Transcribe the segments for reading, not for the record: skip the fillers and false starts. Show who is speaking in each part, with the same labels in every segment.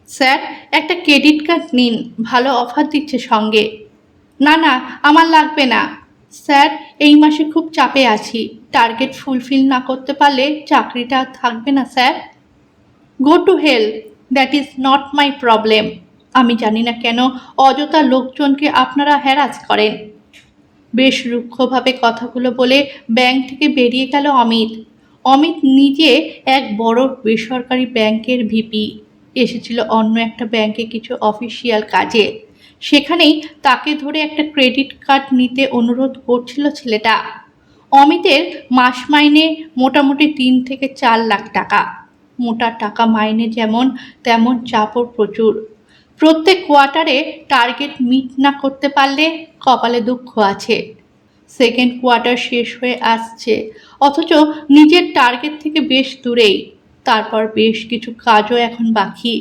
Speaker 1: Sir, একটা credit card নিন, ভালো অফার দিচ্ছে সঙ্গে। না না, আমার লাগবে না। স্যার, এই মাসে খুব চাপে আছি, টার্গেট ফুলফিল না করতে পারলে চাকরিটা আর থাকবে না sir. Go to hell, that is not my problem. আমি জানি না কেন অযথা লোকজনকে আপনারা হ্যারাস করেন। বেশ রুক্ষভাবে কথাগুলো বলে ব্যাংক থেকে বেরিয়ে গেল অমিত। অমিত নিজে এক বড় বেসরকারি ব্যাংকের ভিপি, এসেছিল অন্য একটা ব্যাংকে কিছু অফিসিয়াল কাজে। সেখানেই তাকে ধরে একটা ক্রেডিট কার্ড নিতে অনুরোধ করছিল ছেলেটা। অমিতের মাস মাইনে মোটামুটি 3 থেকে 4 লাখ টাকা। মোটা টাকা মাইনে যেমন, তেমন চাপও প্রচুর। প্রত্যেক কোয়ার্টারে টার্গেট মিট না করতে পারলে কপালে দুঃখ আছে। সেকেন্ড কোয়ার্টার শেষ হয়ে আসছে, অথচ নিজের টার্গেট থেকে বেশ দূরেই। তারপর বেশ কিছু কাজও এখন বাকি।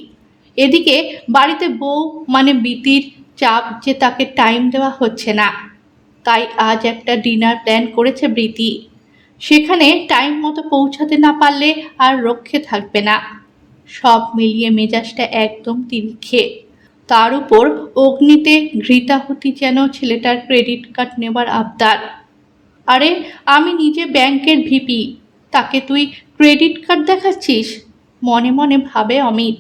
Speaker 1: এদিকে বাড়িতে বউ মানে বিতির চাপ যে তাকে টাইম দেওয়া হচ্ছে না। তাই আজ একটা ডিনার প্ল্যান করেছে বৃতি। সেখানে টাইম মতো পৌঁছাতে না পারলে আর রক্ষে থাকবে না। সব মিলিয়ে মেজাজটা একদম তিরিক্ষে। তার উপর অগ্নিতে ঘৃতাহুতি যেন ছেলেটার ক্রেডিট কার্ড নেবার আবদার। আরে, আমি নিজে ব্যাংকের ভিপি, তাকে তুই ক্রেডিট কার্ড দেখাচ্ছিস? মনে মনে ভাবে অমিত।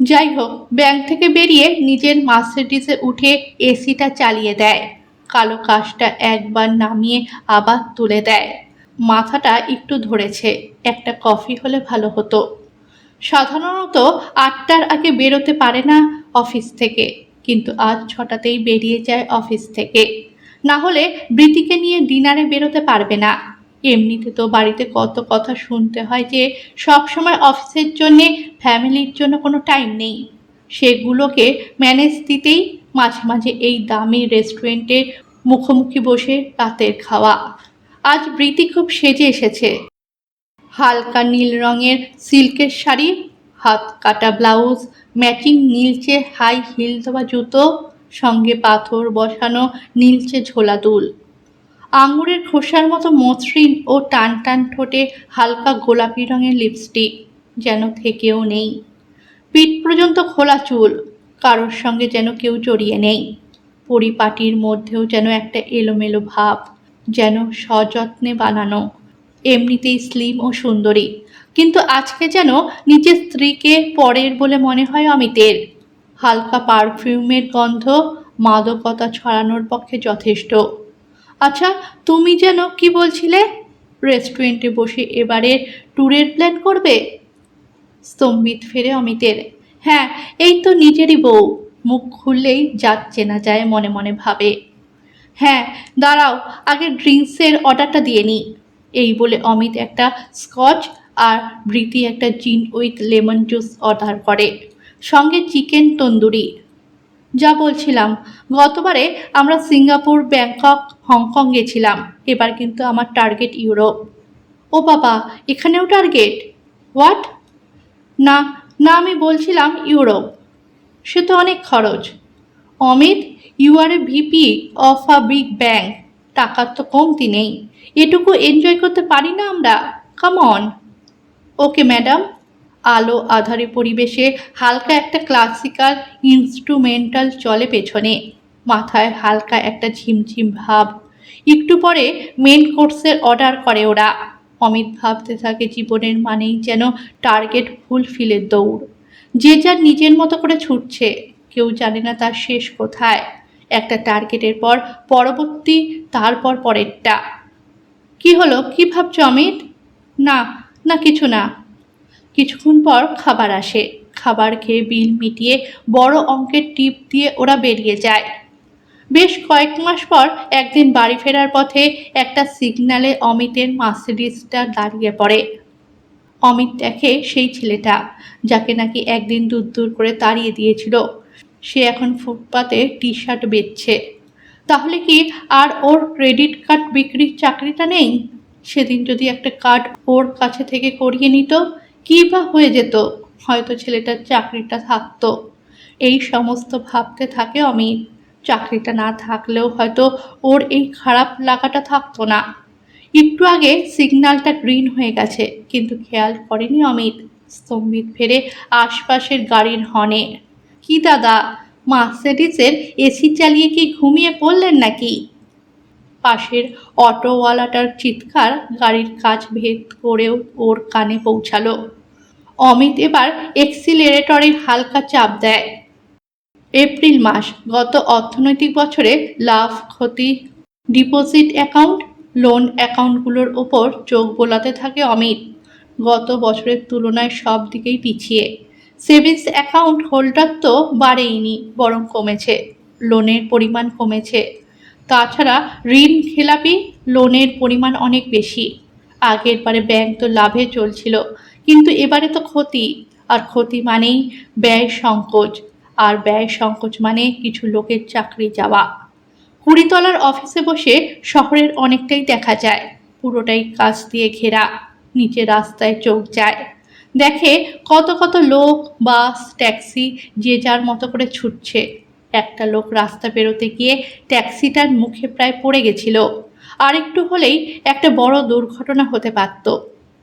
Speaker 1: যাই হোক, ব্যাংক থেকে বেরিয়ে নিজের মার্সিডিজে উঠে এসিটা চালিয়ে দেয়। কালো কাজটা একবার নামিয়ে আবার তুলে দেয়। মাথাটা একটু ধরেছে, একটা কফি হলে ভালো হতো। সাধারণত 8টার আগে বেরোতে পারে না অফিস থেকে, কিন্তু আজ 6টাতেই বেরিয়ে যায় অফিস থেকে। না হলে বৃতিকে নিয়ে ডিনারে বেরোতে পারবে না। এমনিতে তো বাড়িতে কত কথা শুনতে হয় যে সবসময় অফিসের জন্যে, ফ্যামিলির জন্য কোনো টাইম নেই। সেগুলোকে ম্যানেজ দিতেই মাঝে মাঝে এই দামি রেস্টুরেন্টে মুখোমুখি বসে রাতের খাওয়া। আজ বৃতি খুব সেজে এসেছে। হালকা নীল রঙের সিল্কের শাড়ি, হাত কাটা ব্লাউজ, ম্যাচিং নীলচে হাই হিল দেওয়া জুতো, সঙ্গে পাথর বসানো নীলচে ঝোলা দুল। আঙুরের খোসার মতো মসৃণ ও টান টান ঠোঁটে হালকা গোলাপি রঙের লিপস্টিক, যেন থেকেও নেই। পিঠ পর্যন্ত খোলা চুল, কারোর সঙ্গে যেন কেউ জড়িয়ে নেই। পরিপাটির মধ্যেও যেন একটা এলোমেলো ভাব, যেন সযত্নে বানানো। এমনিতেই স্লিম ও সুন্দরী, কিন্তু আজকে যেন নিজের স্ত্রীকে পরের বলে মনে হয় অমিতের। হালকা পারফিউমের গন্ধ মাদকতা ছড়ানোর পক্ষে যথেষ্ট। আচ্ছা, তুমি যেন কি বলছিলে? রেস্টুরেন্টে বসে এবারে ট্যুরের প্ল্যান করবে? স্তম্ভিত ফেরে অমিতের। হ্যাঁ, এই তো নিজেরই বউ, মুখ খুললেই যাচ্ছে না যায় মনে মনে ভাবে। হ্যাঁ, দাঁড়াও, আগে ড্রিঙ্কসের অর্ডারটা দিয়ে নিই। এই বলে অমিত একটা স্কচ আর বৃতি একটা জিন উইথ লেমন জুস অর্ডার করে, সঙ্গে চিকেন তন্দুরি। যা বলছিলাম, গতবারে আমরা সিঙ্গাপুর, ব্যাংকক, হংকং গেছিলাম, এবার কিন্তু আমার টার্গেট ইউরোপ। ও বাবা, এখানেও টার্গেট? হোয়াট? না না, আমি বলছিলাম ইউরোপ। সে তো অনেক খরচ। Amit, you are a VP of a big bank, টাকার তো কমতি নেই। এটুকু এনজয় করতে পারি না আমরা? Come on. Okay madam. আলো আধারে পরিবেশে হালকা একটা ক্লাসিক্যাল ইনস্ট্রুমেন্টাল চলে পেছনে। মাথায় হালকা একটা ঝিমঝিম ভাব। একটু পরে মেন কোর্সের অর্ডার করে ওরা। অমিত ভাবতে থাকে জীবনের মানেই যেন টার্গেট ফুলফিলের দৌড়। যে যার নিজের মতো করে ছুটছে, কেউ জানে না তার শেষ কোথায়। একটা টার্গেটের পর পরবর্তী, তারপর পরেরটা। কি হলো, কি ভাবছো অমিত? না না, কিছু না। কিছুক্ষণ পর খাবার আসে। খাবার খেয়ে বিল মিটিয়ে বড় অঙ্কের টিপ দিয়ে ওরা বেরিয়ে যায়। বেশ কয়েক মাস পর একদিন বাড়ি ফেরার পথে একটা সিগন্যালে অমিতের মার্সিডিজটা দাঁড়িয়ে পড়ে। অমিত দেখে সেই ছেলেটা, যাকে নাকি একদিন দূর দূর করে তাড়িয়ে দিয়েছিল, সে এখন ফুটপাতে টি শার্ট বেচছে। তাহলে কি আর ওর ক্রেডিট কার্ড বিক্রির চাকরিটা নেই? সেদিন যদি একটা কার্ড ওর কাছে থেকে করিয়ে নিত, কী বা হয়ে যেত? হয়তো ছেলেটার চাকরিটা থাকতো। এই সমস্ত ভাবতে থাকে অমিত। চাকরিটা না থাকলেও হয়তো ওর এই খারাপ লাগাটা থাকতো না। একটু আগে সিগন্যালটা গ্রিন হয়ে গেছে, কিন্তু খেয়াল করেনি অমিত। স্তম্ভিত ফেরে আশপাশের গাড়ির হর্নে। কি দাদা, মার্সিডিজের এসি চালিয়ে কি ঘুমিয়ে পড়লেন নাকি? পাশের অটোওয়ালাটার চিৎকার গাড়ির কাচ ভেদ করেও ওর কানে পৌঁছালো। অমিত এবার এক্সিলারেটরে হালকা চাপ দেয়। এপ্রিল মাস। গত অর্থনৈতিক বছরে লাভ, ক্ষতি, ডিপোজিট অ্যাকাউন্ট, লোন অ্যাকাউন্টগুলোর ওপর চোখ বোলাতে থাকে অমিত। গত বছরের তুলনায় সব দিকেই পিছিয়ে। সেভিংস অ্যাকাউন্ট হোল্ডার তো বাড়েইনি, বরং কমেছে। লোনের পরিমাণ কমেছে। তাছাড়া ঋণ খেলাপি লোনের পরিমাণ অনেক বেশি। আগের বারে ব্যাংক তো লাভে চলছিল, কিন্তু এবারে তো ক্ষতি। আর ক্ষতি মানেই ব্যয় সংকোচ, আর ব্যয় সংকোচ মানে কিছু লোকের চাকরি যাওয়া। 20 তলার অফিসে বসে শহরের অনেকটাই দেখা যায়, পুরোটাই কাঁচ দিয়ে ঘেরা। নিচে রাস্তায় চোখ যায়, দেখে কত কত লোক, বাস, ট্যাক্সি যে যার মতো করে ছুটছে। একটা লোক রাস্তা পেরোতে গিয়ে ট্যাক্সিটার মুখে প্রায় পড়ে গেছিল। আর একটু হলেই একটা বড় দুর্ঘটনা হতে পারত।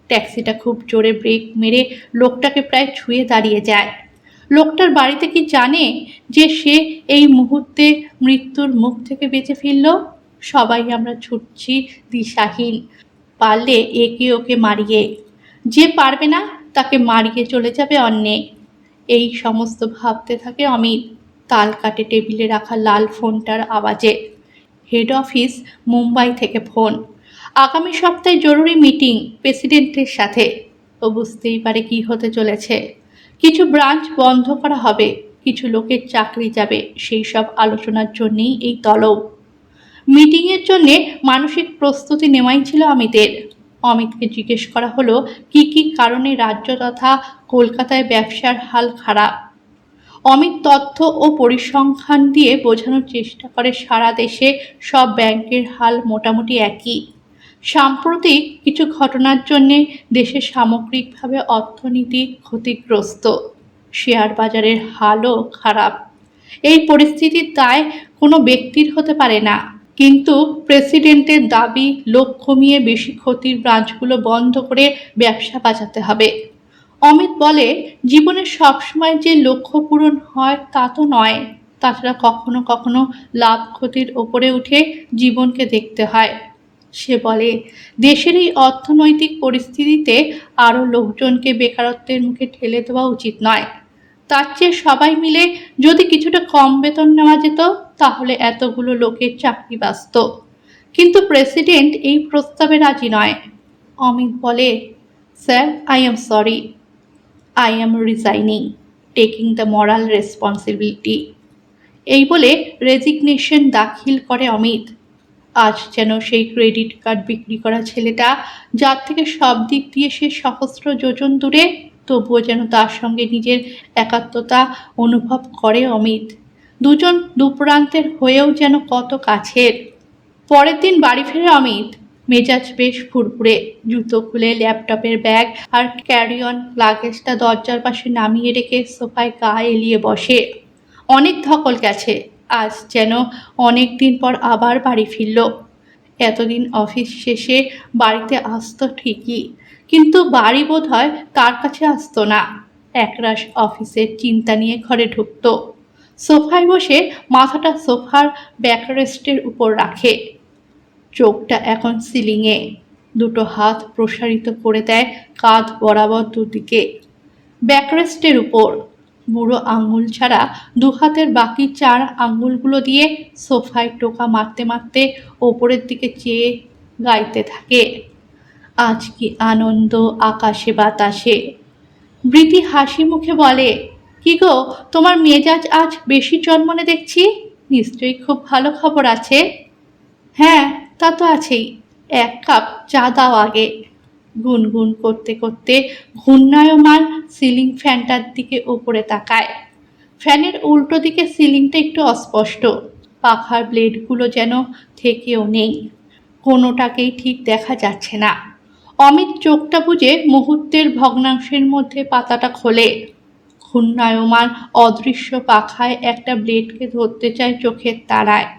Speaker 1: ট্যাক্সিটা খুব জোরে ব্রেক মেরে লোকটাকে প্রায় ছুঁয়ে দাঁড়িয়ে যায়। লোকটার বাড়িতে কি জানে যে সে এই মুহূর্তে মৃত্যুর মুখ থেকে বেঁচে ফিরল? সবাই আমরা ছুটছি দিশাহীন, পারলে একে ওকে মারিয়ে, যে পারবে না তাকে মারিয়ে চলে যাবে অন্যে। এই সমস্ত ভাবতে থাকে অমিত। তাল কাটে টেবিলে রাখা লাল ফোনটার আওয়াজে। হেড অফিস, মুম্বাই থেকে ফোন। আগামী সপ্তাহে জরুরি মিটিং প্রেসিডেন্টের সাথে। ও বুঝতেই পারে কি হতে চলেছে। কিছু ব্রাঞ্চ বন্ধ করা হবে, কিছু লোকের চাকরি যাবে। সেই সব আলোচনার জন্যেই এই তলব। মিটিংয়ের জন্যে মানসিক প্রস্তুতি নেওয়াই ছিল অমিতের। অমিতকে জিজ্ঞেস করা হলো কি কি কারণে রাজ্য তথা কলকাতায় ব্যবসার হাল খারাপ। অমিত তথ্য ও পরিসংখ্যান দিয়ে বোঝানোর চেষ্টা করে সারা দেশে সব ব্যাংকের হাল মোটামুটি একই। সাম্প্রতিক কিছু ঘটনার জন্যে দেশে সামগ্রিকভাবে অর্থনীতি ক্ষতিগ্রস্ত, শেয়ার বাজারের হালও খারাপ। এই পরিস্থিতির দায় কোনো ব্যক্তির হতে পারে না, কিন্তু প্রেসিডেন্টের দাবি লোক কমিয়ে বেশি ক্ষতির ব্রাঞ্চগুলো বন্ধ করে ব্যবসা বাঁচাতে হবে। অমিত বলে, জীবনে সবসময় যে লক্ষ্য পূরণ হয় তা তো নয়। তাছাড়া কখনো কখনো লাভ ক্ষতির ওপরে উঠে জীবনকে দেখতে হয়। সে বলে, দেশের এই অর্থনৈতিক পরিস্থিতিতে আরও লোকজনকে বেকারত্বের মুখে ঠেলে দেওয়া উচিত নয়। তার চেয়ে সবাই মিলে যদি কিছুটা কম বেতন নেওয়া যেত, তাহলে এতগুলো লোকের চাকরি বাঁচত। কিন্তু প্রেসিডেন্ট এই প্রস্তাবে রাজি নয়। অমিত বলে, sir, I am sorry, I am resigning, taking the moral responsibility. এই বলে রেজিগনেশন দাখিল করে অমিত। আজ যেন সেই ক্রেডিট কার্ড বিক্রি করা ছেলেটা, যার থেকে সব দিক দিয়ে সে সহস্র যোজন দূরে, তবুও যেন তার সঙ্গে নিজের একাত্মতা অনুভব করে অমিত। দুজন দুপ্রান্তের হয়েও যেন কত কাছের। পরের দিন বাড়ি ফিরে অমিত। মেজাজ বেশ ফুরফুরে। জুতো খুলে ল্যাপটপের ব্যাগ আর ক্যারি অন লাগেজটা দরজার পাশে নামিয়ে রেখে সোফায় গা এলিয়ে বসে। অনেক ধকল গেছে, আজ যেন অনেক দিন পর আবার বাড়ি ফিরল। এতদিন অফিস শেষে বাড়িতে আসতো ঠিকই, কিন্তু বাড়ি বোধ হয় তার কাছে আসতো না। একরাশ অফিসের চিন্তা নিয়ে ঘরে ঢুকতো। সোফায় বসে মাথাটা সোফার ব্যাকরেস্টের উপর রাখে। চোখটা এখন সিলিংয়ে। দুটো হাত প্রসারিত করে দেয় কাঁধ বরাবর দুদিকে, ব্যাকরেস্টের উপর। বুড়ো আঙুল ছাড়া দু হাতের বাকি 4 আঙুলগুলো দিয়ে সোফায় টোকা মারতে মারতে ওপরের দিকে চেয়ে গাইতে থাকে, আজ কি আনন্দ আকাশে বাতাসে। বৃতি হাসি মুখে বলে, কি গো, তোমার মেজাজ আজ বেশি চনমনে দেখছি। নিশ্চয়ই খুব ভালো খবর আছে। হ্যাঁ, তা তো আছেই। 1 কাপ চা দাও আগে। গুনগুন করতে করতে ঘূর্ণায়মান সিলিং ফ্যানটার দিকে ওপরে তাকায়। ফ্যানের উল্টো দিকে সিলিংটা একটু অস্পষ্ট, পাখার ব্লেডগুলো যেন থেকেও নেই, কোনোটাকেই ঠিক দেখা যাচ্ছে না। অমিত চোখটা বুজে মুহূর্তের ভগ্নাংশের মধ্যে পাতাটা খোলে। ঘূর্ণায়মান অদৃশ্য পাখায় একটা ব্লেডকে ধরতে চায় চোখের তারায়।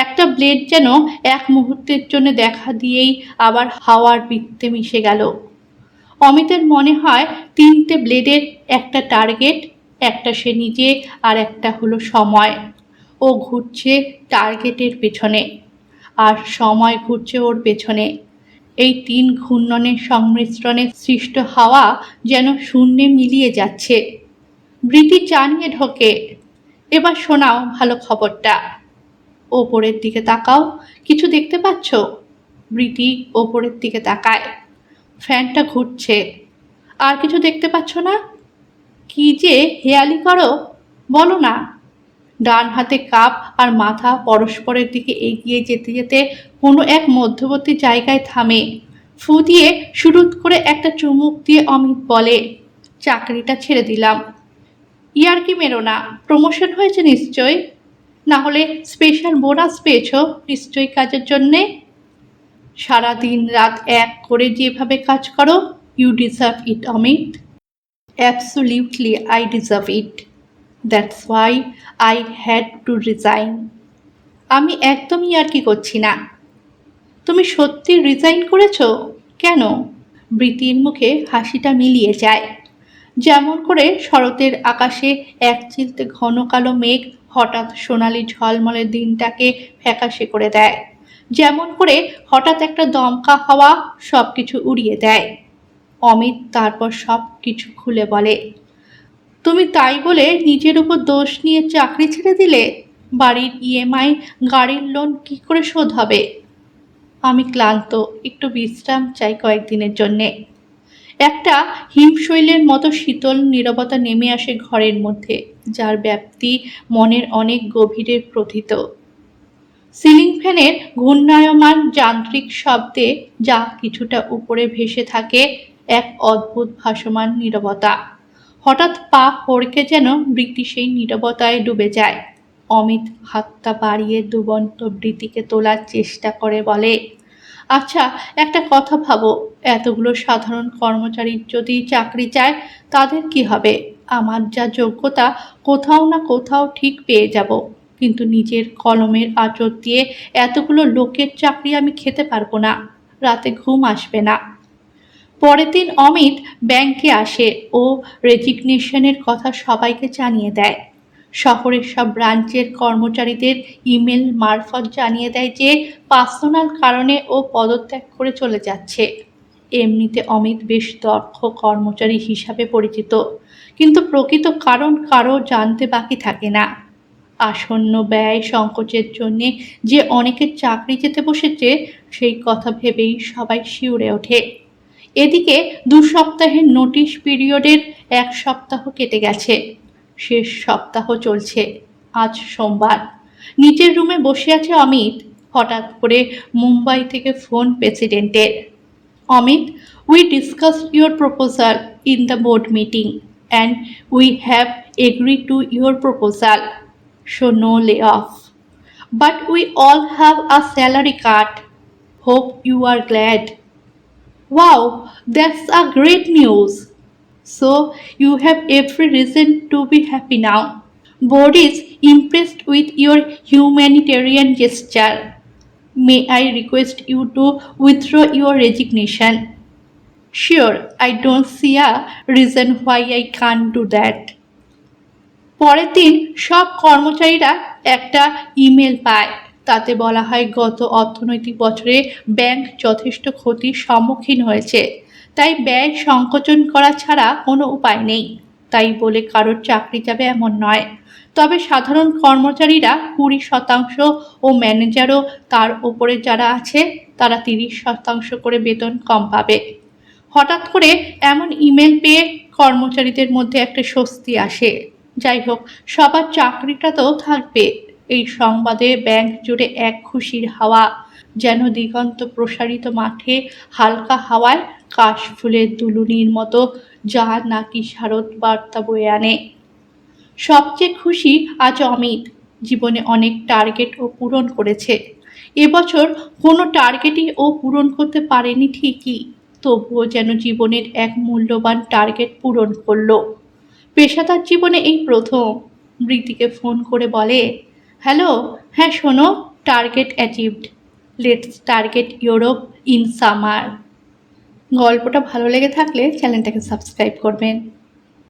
Speaker 1: একটা ব্লেড যেন এক মুহূর্তের জন্য দেখা দিয়েই আবার হাওয়ার বৃত্তে মিশে গেল। অমিতের মনে হয় 3টে ব্লেডের, একটা টার্গেট, একটা সে নিজে, আর একটা হলো সময়। ও ঘুরছে টার্গেটের পেছনে, আর সময় ঘুরছে ওর পেছনে। এই 3 ঘূর্ণনের সংমিশ্রণে সৃষ্ট হাওয়া যেন শূন্যে মিলিয়ে যাচ্ছে। বৃতি জানিয়ে ঢোকে, এবার শোনাও ভালো খবরটা। ওপরের দিকে তাকাও, কিছু দেখতে পাচ্ছ? বৃতি ওপরের দিকে তাকায়, ফ্যানটা ঘুরছে। আর কিছু দেখতে পাচ্ছ না? কি যে হেয়ালি করো, বলো না। ডান হাতে কাপ আর মাথা পরস্পরের দিকে এগিয়ে যেতে যেতে কোনো এক মধ্যবর্তী জায়গায় থামে। ফু দিয়ে শুরুত করে একটা চুমুক দিয়ে অমিত বলে, চাকরিটা ছেড়ে দিলাম। ইয়ার্কি মেরো না, প্রমোশন হয়েছে নিশ্চয়? না হলে স্পেশাল বোনাস পেয়েছো নিশ্চয়ই কাজের জন্যে? সারা দিন রাত এক করে যেভাবে কাজ করো, you deserve it Amit. Absolutely I deserve it. That's why I had to resign. আমি একদমই ইয়ার্কি করছি না। তুমি সত্যি রিজাইন করেছো? কেন? বৃতির মুখে হাসিটা মিলিয়ে যায়, যেমন করে শরতের আকাশে এক চিলতে ঘন কালো মেঘ হঠাৎ সোনালি ঝলমলের দিনটাকে ফ্যাকাশে করে দেয়, যেমন করে হঠাৎ একটা দমকা হাওয়া সব কিছু উড়িয়ে দেয়। অমিত তারপর সব কিছু খুলে বলে, তুমি তাই বলে নিজের উপর দোষ নিয়ে চাকরি ছেড়ে দিলে? বাড়ির ইএমআই, গাড়ির লোন কি করে শোধ হবে? আমি ক্লান্ত, একটু বিশ্রাম চাই কয়েকদিনের জন্যে। একটা হিমশৈলের মতো শীতল নীরবতা নেমে আসে ঘরের মধ্যে, যার ব্যাপ্তি মনের অনেক গভীরে প্রথিত। সিলিং ফ্যানের ঘূর্ণায়মান যান্ত্রিক শব্দে যা কিছুটা উপরে ভেসে থাকে এক অদ্ভুত ভাসমান নীরবতা। হঠাৎ পা হড়কে যেন বৃতি সেই নীরবতায় ডুবে যায়। অমিত হাতটা বাড়িয়ে দুবন্ত বৃতিকে তোলার চেষ্টা করে বলে, আচ্ছা একটা কথা ভাবো, এতগুলো সাধারণ কর্মচারীর যদি চাকরি চায় তাদের কি হবে? আমার যা যোগ্যতা কোথাও না কোথাও ঠিক পেয়ে যাব, কিন্তু নিজের কলমের আঁচড় দিয়ে এতগুলো লোকের চাকরি আমি খেতে পারবো না, রাতে ঘুম আসবে না। পরের দিন অমিত ব্যাংকে আসে ও রেজিগনেশনের কথা সবাইকে জানিয়ে দেয়। শহরের সব ব্রাঞ্চের কর্মচারীদের ইমেল মারফত জানিয়ে দেয় যে পার্সোনাল কারণে ও পদত্যাগ করে চলে যাচ্ছে। এমনিতে অমিত বেশ দক্ষ কর্মচারী হিসাবে পরিচিত, কিন্তু প্রকৃত কারণ কারো জানতে বাকি থাকে না। আসন্ন ব্যয় সংকোচের জন্যে যে অনেকের চাকরি যেতে বসেছে সেই কথা ভেবেই সবাই শিউরে ওঠে। এদিকে 2 সপ্তাহের নোটিশ পিরিয়ডের 1 সপ্তাহ কেটে গেছে, শেষ সপ্তাহ চলছে। আজ সোমবার। নিজের রুমে বসে আছে অমিত। হঠাৎ করে মুম্বাই থেকে ফোন প্রেসিডেন্টের। Amit, we discussed your proposal in the board meeting and we have agreed to your proposal, so no lay off, but we all have a salary cut, hope you are glad. Wow, that's a great news. So you have every reason to be happy now. Board is impressed with your humanitarian gesture. May I request you to withdraw your resignation? Sure, I don't see a reason why I can't do that. পরের দিন সব কর্মচারীরা একটা email পায়। তাতে বলা হয় গত অর্থনৈতিক বছরে ব্যাংক যথেষ্ট ক্ষতির সম্মুখীন হয়েছে, তাই ব্যয় সংকোচন করা ছাড়া কোনো উপায় নেই। তাই বলে কারোর চাকরি যাবে এমন নয়, তবে সাধারণ কর্মচারীরা 20% ও ম্যানেজারও তার ওপরে যারা আছে তারা 30% করে বেতন কম পাবে। হঠাৎ করে এমন ইমেল পেয়ে কর্মচারীদের মধ্যে একটা স্বস্তি আসে। যাই হোক, সবার চাকরিটা তো থাকবে। এই সংবাদে ব্যাংক জুড়ে এক খুশির হাওয়া, যেন দিগন্ত প্রসারিত মাঠে হালকা হাওয়ায় কাশফুলের দুলুনির মতো, যা নাকি শারদ বার্তা বয়ে আনে। সবচেয়ে খুশি আজ অমিত। জীবনে অনেক টার্গেট ও পূরণ করেছে, এবছর কোনো টার্গেটই ও পূরণ করতে পারেনি ঠিকই, তবুও যেন জীবনের এক মূল্যবান টার্গেট পূরণ করলো। পেশাদার জীবনে এই প্রথম। বৃতিকে ফোন করে বলে, হ্যালো, হ্যাঁ শোনো, target achieved, let's target Europe in summer. গল্পটা ভালো লেগে থাকলে চ্যানেলটাকে সাবস্ক্রাইব করবেন।